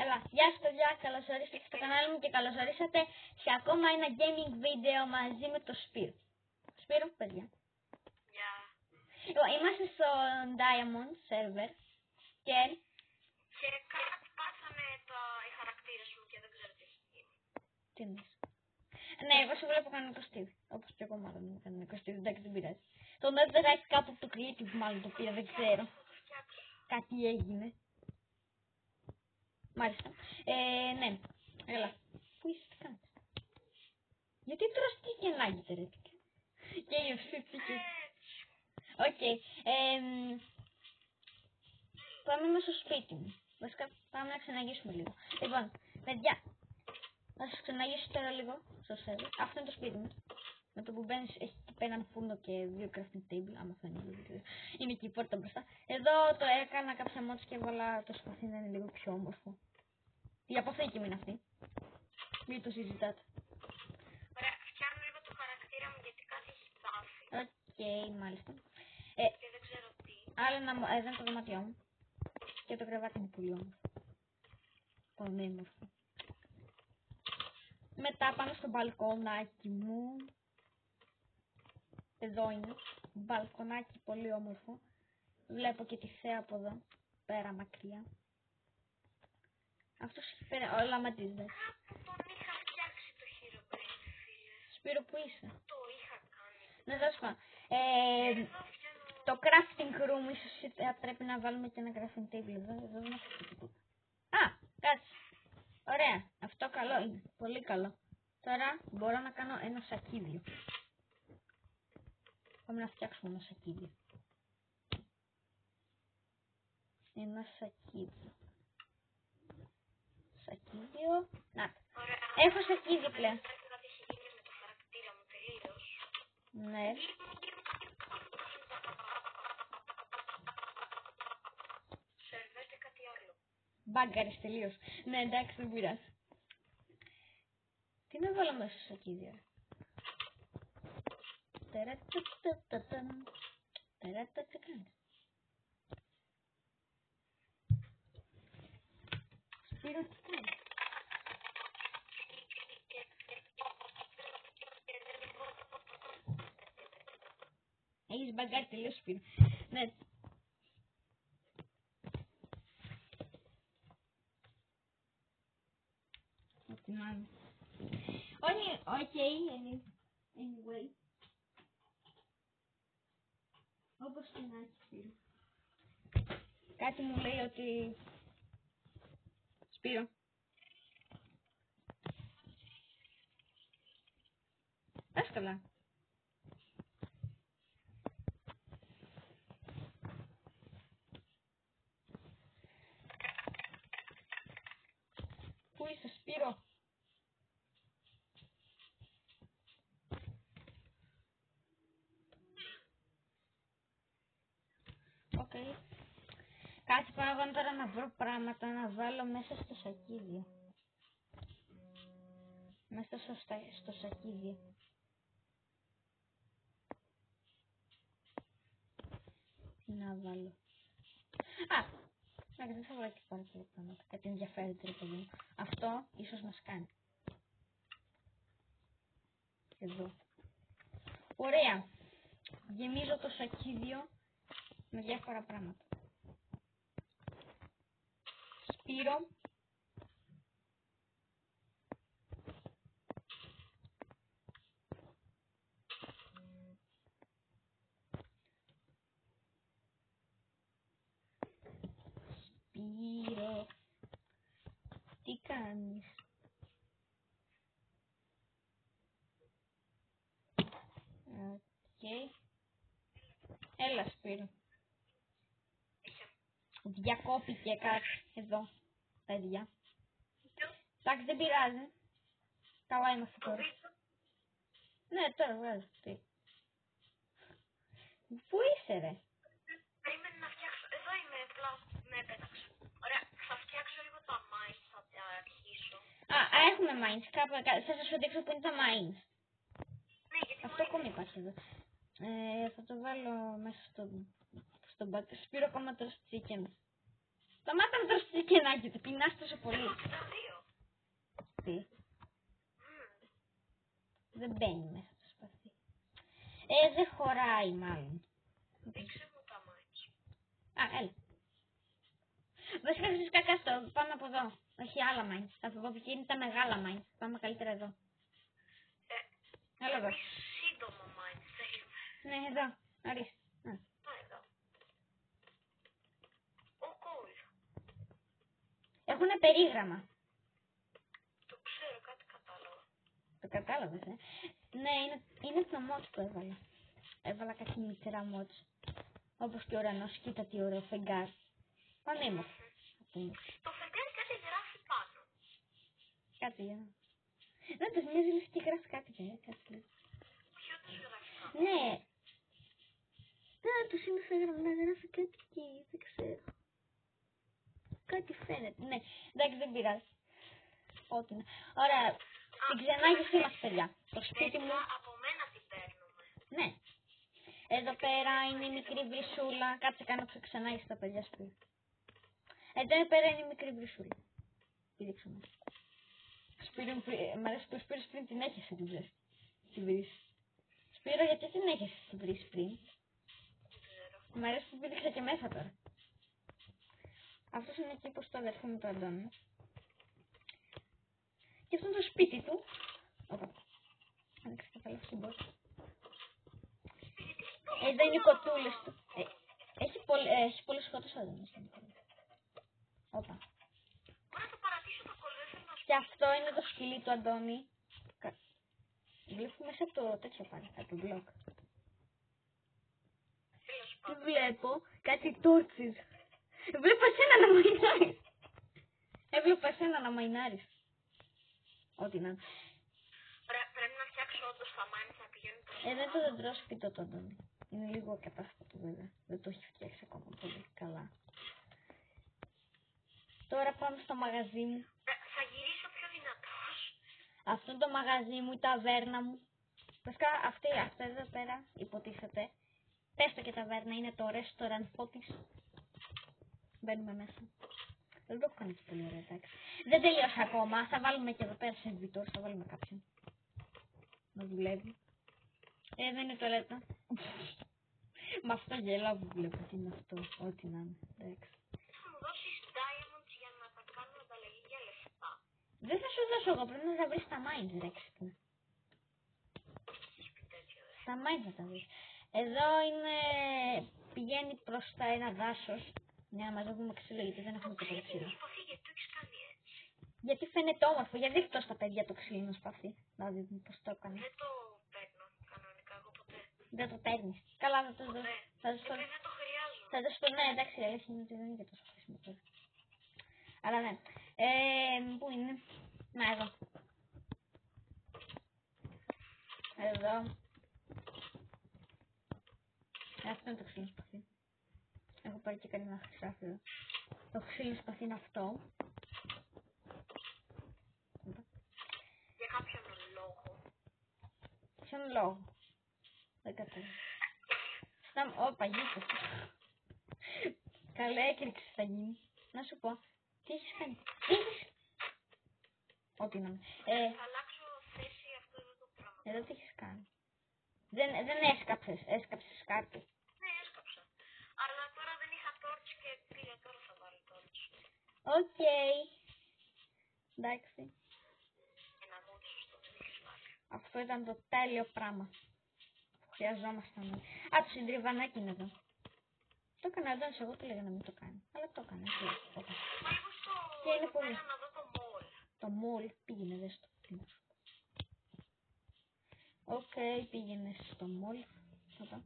Έλα, γεια σας παιδιά, καλώς ορίσατε στο κανάλι μου και καλώς ορίσατε σε ακόμα ένα gaming βίντεο μαζί με το Σπύρο. Σπύρο, παιδιά. Γεια. Είμαστε στο Diamond server και κάτι πάθανε οι χαρακτήρες μου και δεν ξέρω τι έχει γίνει. τι εννοείς? Ναι, εγώ σε βλέπω κανονικό Steve. Όπως και εγώ μάλλον είμαι κανονικό Steve, εντάξει δεν πειράζει. Το netherite κάπου από το creative μάλλον το πήρα, δεν ξέρω. Κάτι έγινε. Μάλιστα. Ναι. Έλα. Πού είσαι, τι κάνεις? Γιατί τρως τι γεννάγεται ρε. Και η ευθύτηκε. Οκ. Πάμε μέσα στο σπίτι μου. Βασικά πάμε να ξεναγήσουμε λίγο. Λοιπόν, παιδιά. Θα σας ξεναγήσω τώρα λίγο στο server. Αυτό είναι το σπίτι μου. Με το που μπαίνεις έχει εκεί πέρα ένα φούρνο και δύο crafting table. Άμα φαίνεται. Είναι εκεί η πόρτα μπροστά. Εδώ το έκανα κάποια mods και έβαλα το σπαθί να είναι λίγο πιο όμορφο. Η αποθήκη μου είναι αυτή. Μην το συζητάτε. Ωραία, φτιάχνω λίγο το χαρακτήρα μου γιατί κάτι έχει πάθει. Οκ, μάλιστα. Και δεν ξέρω τι. Άλλο ένα, εδώ είναι το δωμάτιό μου. Και το κρεβάτι μου πολύ όμορφο. Πολύ όμορφο. Μετά πάμε στο μπαλκονάκι μου. Εδώ είναι. Μπαλκονάκι πολύ όμορφο. Βλέπω και τη θέα από εδώ. Πέρα μακριά. Αυτός έχει φέρει όλα ματίζεται. Κάπου τον είχα φτιάξει το Herobrine, φίλε. Σπύρο, που είσαι? Το είχα κάνει. Να σας πω. Το crafting room ίσως πρέπει να βάλουμε και ένα crafting table εδώ. Εδώ δεν έχω τίποτα. Α, κάτσε. Ωραία. Αυτό καλό είναι. Πολύ καλό. Τώρα μπορώ να κάνω ένα σακίδιο. Πάμε να φτιάξουμε ένα σακίδιο. Ένα σακίδιο. Σακίδιο. Να. Ωραία. Έχω σακίδιο πλέον. Κάτι έχει γίνει με το χαρακτήρα μου τελείως. Ναι. Σερβέρ και κάτι άλλο. Μπάγκαρες τελείως. Ναι, εντάξει, δεν πειράζει. Τι να βάλω μέσα στο σακίδιο. Τι κάνεις? Σπύρο, τι κάνεις? Έχεις μπαγκάρει τελείως, Σπύρο. Ναι. Ό,τι να είναι. Anyway. Όπως και να έχει, Σπύρο. Κάτι μου λέει ότι... Σπύρο. Πες καλά. Πού είσαι, Σπύρο? Οκ. Κάτσε παραγωγή τώρα να βρω πράγματα να βάλω μέσα στο σακίδιο. Μέσα στο σακίδιο. Τι να βάλω? Α! Δεν θα βρω και πάρα πολλά πράγματα. Κάτι ενδιαφέρον ρε παιδί μου. Αυτό ίσως μας κάνει. Εδώ. Ωραία. Γεμίζω το σακίδιο με διάφορα πράγματα. Σπύρο. Σπύρο. Τι κάνεις? Οκ. Έλα, Σπύρο. Διακόπηκε κάτι εδώ, παιδιά. Εντάξει, δεν πειράζει. Καλά είμαστε τώρα. Ναι, τώρα βγάζω. Τι. Πού είσαι ρε? Περίμενε να φτιάξω. Εδώ είμαι, απλά με έπεταξα. Ωραία, θα φτιάξω λίγο τα mines, θα τα αρχίσω. Έχουμε mines. Θα σας δείξω που είναι τα mines. Ναι, γιατί Αυτό ακόμη υπάρχει εδώ. Θα το βάλω μέσα στο back. Σπύρο ακόμα τώρα στο chicken. Σταμάτα να τρως τσικενάκι του, πεινάς τόσο πολύ. Έχω 62. Τι, Μμμ. δεν μπαίνει μέσα στο σπαθί. Δεν χωράει μάλλον. Δείξε μου τα μάτια. Α, έλα. Βασικά έχεις κακά στο, πάμε από εδώ. Όχι άλλα μάιν. Θα πω εκεί είναι τα μεγάλα μάιν. Πάμε καλύτερα εδώ. Έλα εδώ. Εμείς σύντομο mind θέλουμε. Ναι, εδώ. Ορίστε. Α, εδώ. Ο κόλ. Έχουνε περίγραμμα. Το ξέρω, κάτι κατάλαβα. Το κατάλαβες, Ναι, είναι το mods που έβαλα. Έβαλα κάτι μικρά mods. Όπως και ο ουρανός, κοίτα τι ωραίο φεγγάρι. Πανέμορφο. Το φεγγάρι κάτι γράφει πάνω. Κάτι για να... Να το μοιάζει λες και γράφει κάτι και κάτι. Ποιο τους γράφει πάνω. Ναι. Το είναι να γράφει κάτι εκεί, δεν ξέρω. Κάτι φαίνεται. Ναι, εντάξει δεν πειράζει. Ό,τι είναι. Ωραία, την ξενάγησή μας παιδιά. Το σπίτι μου. Από μένα την παίρνουμε. Ναι. Εδώ πέρα είναι η μικρή βρυσούλα. Κάτσε κάνω ξενάγηση στα παιδιά σπίτι. Εδώ πέρα είναι η μικρή βρυσούλα. Πήδηξαμε. Μ' αρέσει που Σπύρος πριν την έχεσαι την βρύση. Την βρύση. Σπύρο, γιατί την έχεσαι την βρύση πριν. Μ' αρέσει που πήδηξα και μέσα τώρα. Αυτός είναι εκεί πως το αδερφό μου το Αντώνη. Και αυτό είναι το σπίτι του. Όπα. Άνοιξε καταλάβει την πόρτα. Εδώ είναι οι κοτούλες του. Έχει πολλές σκότες ο Αντώνης. Όπα. Μπορώ να το παρατήσω το κολλό, θέλω να σου Και αυτό είναι το σκυλί του Αντώνη. Βλέπω μέσα το τέτοιο πάλι, από το blog. Τι βλέπω, κάτι τούρτσις. Βλέπω εσένα να μαϊνάρεις. Έβλεπα εσένα να μαϊνάρεις. Ό,τι να είναι. Πρέπει να φτιάξω όντως τα μάνια να πηγαίνουν προς Δεν το δεντρό σπιτό το Αντώνη. Είναι λίγο κατάστατο βέβαια. Δεν το έχει φτιάξει ακόμα πολύ καλά. Τώρα πάμε στο μαγαζί μου. Θα γυρίσω πιο δυνατός. Αυτό το μαγαζί μου, η ταβέρνα μου. Βασικά αυτό εδώ πέρα υποτίθεται. Πες το και ταβέρνα, είναι το restaurant Φώτης. Μπαίνουμε μέσα. Δεν το έχω κάνει και πολύ ωραία, εντάξει. Δεν τελείωσα ακόμα. Θα βάλουμε και εδώ πέρα σερβιτόρ, θα βάλουμε κάποιον. Να δουλεύει. Εδώ είναι το τουαλέτα. Με αυτό γελάω που βλέπω. Τι είναι αυτό, ό,τι να είναι. Εντάξει. Θα μου δώσεις diamonds για να τα κάνω ανταλλαγή για λεφτά. Δεν θα σου δώσω εγώ, πρέπει να τα βρεις στα mines, ρε ξύπνα. Στα mines θα τα βρεις. Εδώ είναι... πηγαίνει προς τα ένα δάσος. Ναι, να μαζεύουμε ξύλο γιατί δεν έχουμε τίποτα ξύλο. Έχει υποθεί γιατί το έχεις κάνει έτσι. Γιατί φαίνεται όμορφο, γιατί δείχνω στα παιδιά το ξύλινο σπαθί. Να δείτε πώς το έκανε. Δεν το παίρνω κανονικά εγώ ποτέ. Δεν το παίρνεις. Καλά, θα το δω. Θα το Επειδή δεν το χρειάζομαι. Θα το πω, ναι, εντάξει, η αλήθεια είναι ότι δεν είναι και τόσο χρήσιμο τώρα. Αλλά ναι. Πού είναι? Να, εδώ. Εδώ. Αυτό είναι το ξύλινο σπαθί. Έχω πάρει και κανένα χρυσάφι εδώ. Το ξύλινο σπαθί είναι αυτό. Για κάποιον λόγο. Ποιον λόγο? Δεν κατάλαβα. Ωπα, γύψε. Καλά έκρηξη θα γίνει. Να σου πω. Τι έχεις κάνει? Τι έχεις? Ό,τι να είναι. Θα αλλάξω θέση αυτό εδώ το πράγμα. Εδώ τι έχεις κάνει? Δεν έσκαψες. Έσκαψες κάτι. Ναι, έσκαψα. Αλλά τώρα δεν είχα τόρτσι και πήρα τώρα θα βάλω τόρτσι. Οκ. Εντάξει. Ένα δόντο σωστό δεν είχες βάλει. Αυτό ήταν το τέλειο πράγμα που χρειαζόμασταν. Α, το συντριβανάκι είναι εδώ. Το έκανα εδώ, εγώ του έλεγα να μην το κάνει. Αλλά το έκανα. Μα λίγο στο... Και είναι πολύ. να δω το μόλ. Το μόλ πήγαινε δε στο. Οκ, πήγαινε στο μόλ. Εδώ.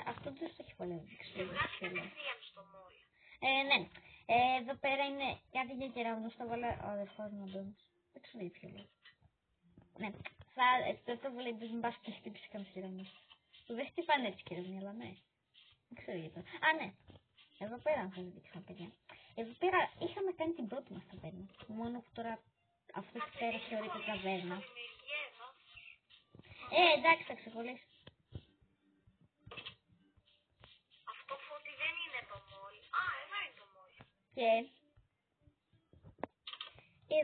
Αυτό δεν το έχει πολύ δείξει. Σε βγάζει κατευθείαν στο μόλ. Ναι. Εδώ πέρα είναι κάτι για κεραυνούς. Το βάλε ο αδερφός μου Αντώνης. Δεν ξέρω για ποιο λόγο. Ναι. Δεν το βάλε μην πας και χτύπησε κάποιους κεραυνούς. Δεν χτυπάνε έτσι κεραυνοί, αλλά ναι. Δεν ξέρω γιατί. Α, ναι. Εδώ πέρα θα σας δείξω, παιδιά. Εδώ πέρα είχαμε κάνει την πρώτη μας ταβέρνα. Μόνο που τώρα αυτή τη πέρα θεωρείται ταβέρνα. Εντάξει, θα ξεκολλήσει. Και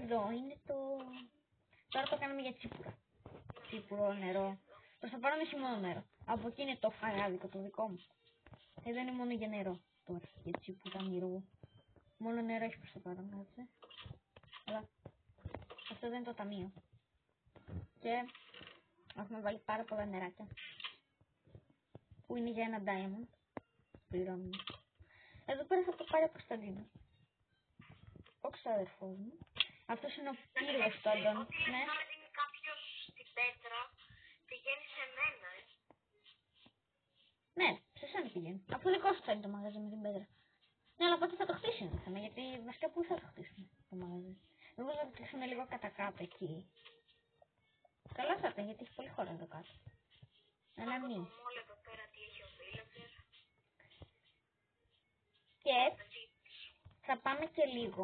εδώ είναι το... Τώρα το κάνουμε για τσίπουρα. Τσίπουρο, νερό. Προς το παρόν έχει μόνο νερό. Από εκεί είναι το φαγάδικο το δικό μου. Εδώ είναι μόνο για νερό τώρα. Για τσίπουρα, νερό. Μόνο νερό έχει προς το παρόν, έτσι. Αλλά αυτό δεν είναι το ταμείο. Και έχουμε βάλει πάρα πολλά νεράκια. Που είναι για ένα diamond. Πληρώνουμε. Εδώ πέρα θα το πάρει ο Κωνσταντίνος. Ο ξαδερφός μου. Αυτός είναι ο πύργος του Αντώνη. Ναι. Αν δίνει κάποιος στην πέτρα, πηγαίνει σε μένα, Ναι, σε σένα πηγαίνει. Αφού δικό σου θα είναι το μαγαζί με την πέτρα. Ναι, αλλά πότε θα το χτίσει είναι το θέμα, γιατί βασικά πού θα το χτίσουμε το μαγαζί. Μήπως να το χτίσουμε λίγο κατά κάτω εκεί. Καλά θα ήταν, γιατί έχει πολύ χώρο εδώ κάτω. Αλλά μην. Όλα εδώ πέρα τι έχει ο villager. Και θα πάμε και λίγο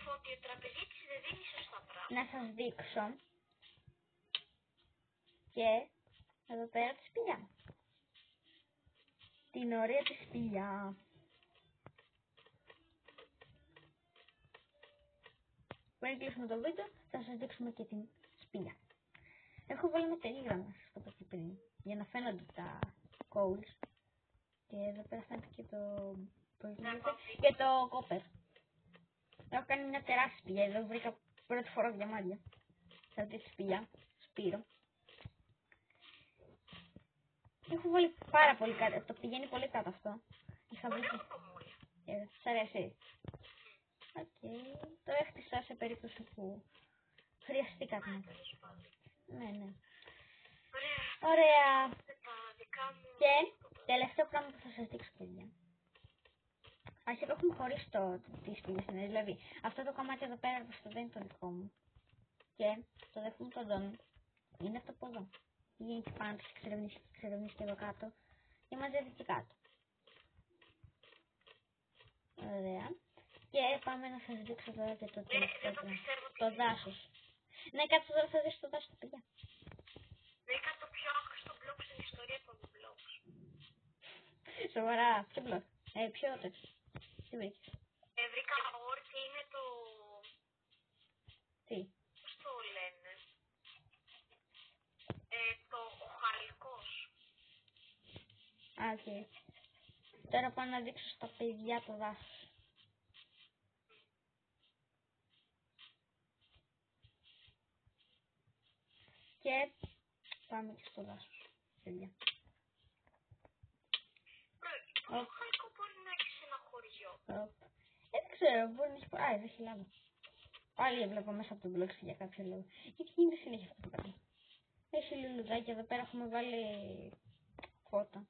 Φώτη, ο τραπεζίτης δεν δίνει σωστά πράγματα. να σας δείξω και εδώ πέρα τη σπηλιά. Την ωραία τη σπηλιά. Πριν κλείσουμε το βίντεο θα σας δείξουμε και την σπηλιά. Έχω βάλει με τελίγραμμα στο πακί πριν για να φαίνονται τα coals. Και εδώ πέρα φαίνεται και το... και το copper. Έχω κάνει μια τεράστια σπηλιά. Εδώ βρήκα πρώτη φορά διαμάντια. Σε αυτή τη σπηλιά. Σπύρο. Έχω βάλει πάρα πολύ κάτω. Το πηγαίνει πολύ κάτω αυτό. Είχα βρει. Σ' αρέσει. Οκ. Το έχτισα σε περίπτωση που χρειαστεί κάτι. Ναι. Ωραία. Και τελευταίο πράγμα που θα σας δείξω, παιδιά. Αρχικά έχουμε χωρίσει τις σπηλιές, δηλαδή αυτό το κομμάτι εδώ πέρα προς το δεν είναι το δικό μου. Και το δεύτερο το Αντώνη είναι αυτό από εδώ. Γίνει και πάνω, ξερευνήσει και εδώ κάτω και μαζεύει και κάτω. Ωραία. Και πάμε να σας δείξω τώρα και το τελευταίο. Το δάσος. Ναι, κάτσε τώρα θα δεις το δάσος, παιδιά. Βρήκα το πιο άχρηστο μπλοκ στην ιστορία των μπλοκς. Σοβαρά, ποιο μπλοκ. Ποιο τέτοιο. Τι βρήκες. Βρήκα όρ και είναι το... Τι. Πώς το λένε. Το οχαλικός. Οκ. Τώρα πάω να δείξω στα παιδιά το δάσος. Και πάμε και στο δάσος, παιδιά. Το οχαλικό μπορεί να έχει σε ένα χωριό. Δεν ξέρω, μπορεί να έχει... εδώ έχει λάβα. Πάλι έβλεπα μέσα από τον blog για κάποιο λόγο. Γιατί γίνεται συνέχεια αυτό το πράγμα. Έχει λουλουδάκι, εδώ πέρα έχουμε βάλει φώτα.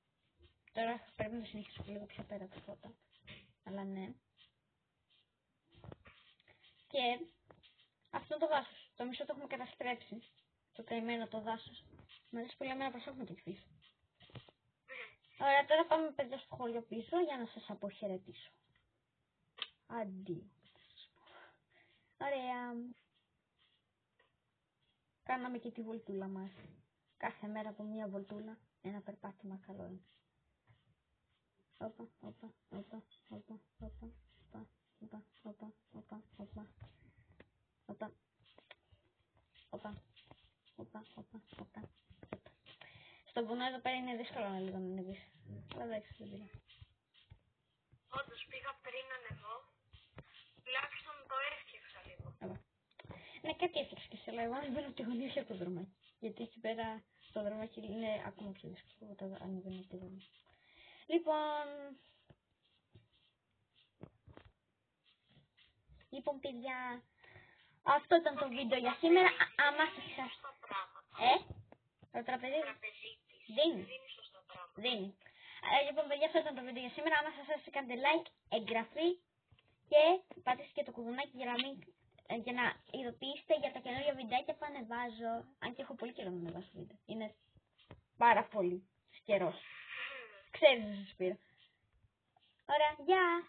Τώρα πρέπει να συνεχίσω λίγο πιο πέρα από φώτα. Αλλά ναι. Και αυτό το δάσος. Το μισό το έχουμε καταστρέψει. Το καημένο το δάσος. Μου αρέσει πολύ εμένα προσέχουμε και τη φύση. Ωραία, τώρα πάμε παιδιά στο χωριό πίσω για να σας αποχαιρετήσω. Αντίο. Ωραία. Κάναμε και τη βολτούλα μας. Κάθε μέρα από μία βολτούλα, ένα περπάτημα καλό είναι. Όπα, όπα, όπα, όπα, όπα, όπα, όπα, όπα, όπα, όπα, όπα, όπα, όπα, όπα, όπα. Στον βουνό εδώ πέρα είναι δύσκολο να λίγο να ανεβείς. Αλλά εντάξει, δεν πειράζει. Όντως πήγα πριν ανεβώ. Τουλάχιστον το έφτιαξα λίγο. Ναι, κάτι έφτιαξα και σε λέω. Εγώ ανεβαίνω από τη γωνία και από το δρομάκι. Γιατί εκεί πέρα το δρομάκι είναι ακόμα πιο δύσκολο όταν ανεβαίνω από τη γωνία. Λοιπόν, παιδιά, αυτό ήταν το βίντεο για σήμερα. Άμα σας... Το τραπεζίτης δίνει σωστά πράγματα. Δίνει. Λοιπόν, παιδιά, αυτό ήταν το βίντεο για σήμερα. Άμα σας άρεσε, κάντε like, εγγραφή και πατήστε και το κουδουνάκι για να ειδοποιήσετε για τα καινούργια βιντεάκια που ανεβάζω. Αν και έχω πολύ καιρό να ανεβάσω βίντεο. Είναι πάρα πολύ καιρός. Ξέρεις να σας πήρω. Ωραία, γεια!